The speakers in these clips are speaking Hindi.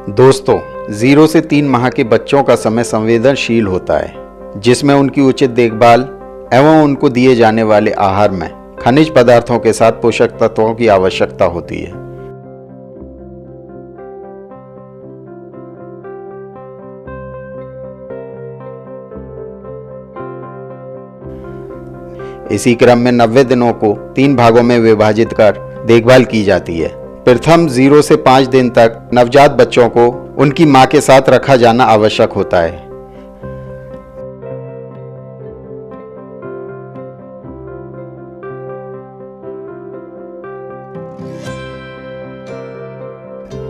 दोस्तों, 0 से 3 माह के बच्चों का समय संवेदनशील होता है, जिसमें उनकी उचित देखभाल एवं उनको दिए जाने वाले आहार में खनिज पदार्थों के साथ पोषक तत्वों की आवश्यकता होती है। इसी क्रम में 90 दिनों को 3 भागों में विभाजित कर देखभाल की जाती है। प्रथम 0 से 5 दिन तक नवजात बच्चों को उनकी मां के साथ रखा जाना आवश्यक होता है।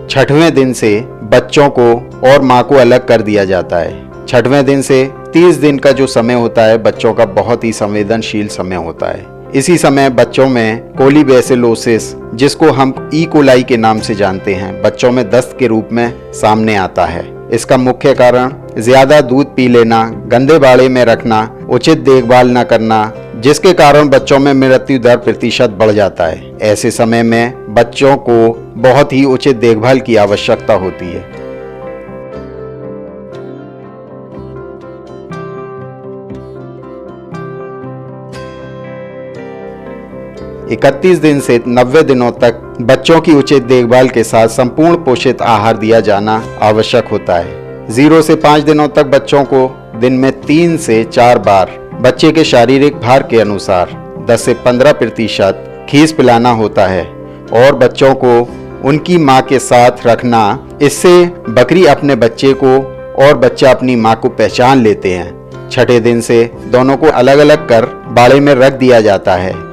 छठवें दिन से बच्चों को और मां को अलग कर दिया जाता है। छठवें दिन से 30 दिन का जो समय होता है बच्चों का बहुत ही संवेदनशील समय होता है। इसी समय बच्चों में कोलीबैसिलोसिस, जिसको हम ई कोलाई के नाम से जानते हैं, बच्चों में दस्त के रूप में सामने आता है। इसका मुख्य कारण ज्यादा दूध पी लेना, गंदे बाड़े में रखना, उचित देखभाल न करना, जिसके कारण बच्चों में मृत्यु दर प्रतिशत बढ़ जाता है। ऐसे समय में बच्चों को बहुत ही उचित देखभाल की आवश्यकता होती है। 31 दिन से 90 दिनों तक बच्चों की उचित देखभाल के साथ संपूर्ण पोषित आहार दिया जाना आवश्यक होता है। 0 से 5 दिनों तक बच्चों को दिन में 3 से 4 बार बच्चे के शारीरिक भार के अनुसार 10 से 15% खीस पिलाना होता है और बच्चों को उनकी मां के साथ रखना। इससे बकरी अपने बच्चे को और बच्चा अपनी मां को पहचान लेते हैं। छठे दिन से दोनों को अलग अलग कर बाड़े में रख दिया जाता है।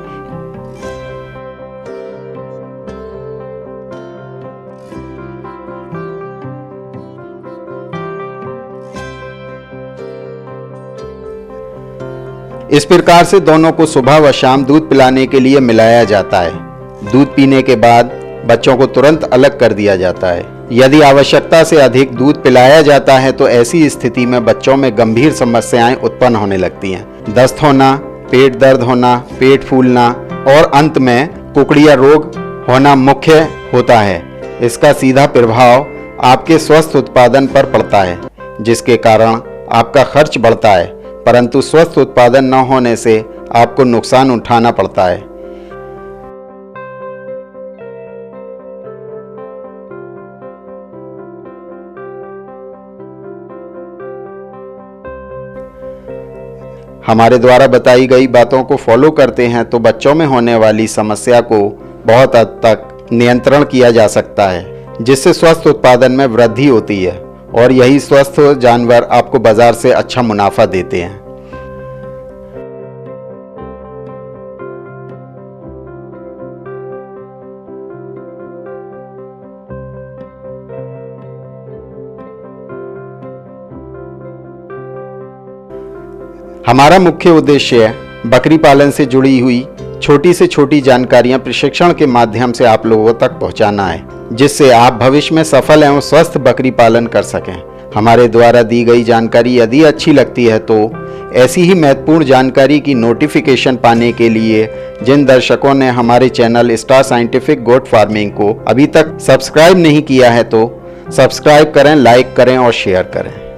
इस प्रकार से दोनों को सुबह व शाम दूध पिलाने के लिए मिलाया जाता है। दूध पीने के बाद बच्चों को तुरंत अलग कर दिया जाता है। यदि आवश्यकता से अधिक दूध पिलाया जाता है तो ऐसी स्थिति में बच्चों में गंभीर समस्याएं उत्पन्न होने लगती हैं। दस्त होना, पेट दर्द होना, पेट फूलना और अंत में कुकड़िया रोग होना मुख्य होता है। इसका सीधा प्रभाव आपके स्वस्थ उत्पादन पर पड़ता है, जिसके कारण आपका खर्च बढ़ता है, परंतु स्वस्थ उत्पादन न होने से आपको नुकसान उठाना पड़ता है। हमारे द्वारा बताई गई बातों को फॉलो करते हैं तो बच्चों में होने वाली समस्या को बहुत हद तक नियंत्रण किया जा सकता है, जिससे स्वस्थ उत्पादन में वृद्धि होती है और यही स्वस्थ जानवर आपको बाजार से अच्छा मुनाफा देते हैं। हमारा मुख्य उद्देश्य बकरी पालन से जुड़ी हुई छोटी से छोटी जानकारियां प्रशिक्षण के माध्यम से आप लोगों तक पहुंचाना है, जिससे आप भविष्य में सफल एवं स्वस्थ बकरी पालन कर सकें। हमारे द्वारा दी गई जानकारी यदि अच्छी लगती है तो ऐसी ही महत्वपूर्ण जानकारी की नोटिफिकेशन पाने के लिए जिन दर्शकों ने हमारे channel Star Scientific Goat Farming को अभी तक सब्सक्राइब नहीं किया है तो सब्सक्राइब करें, लाइक करें और शेयर करें।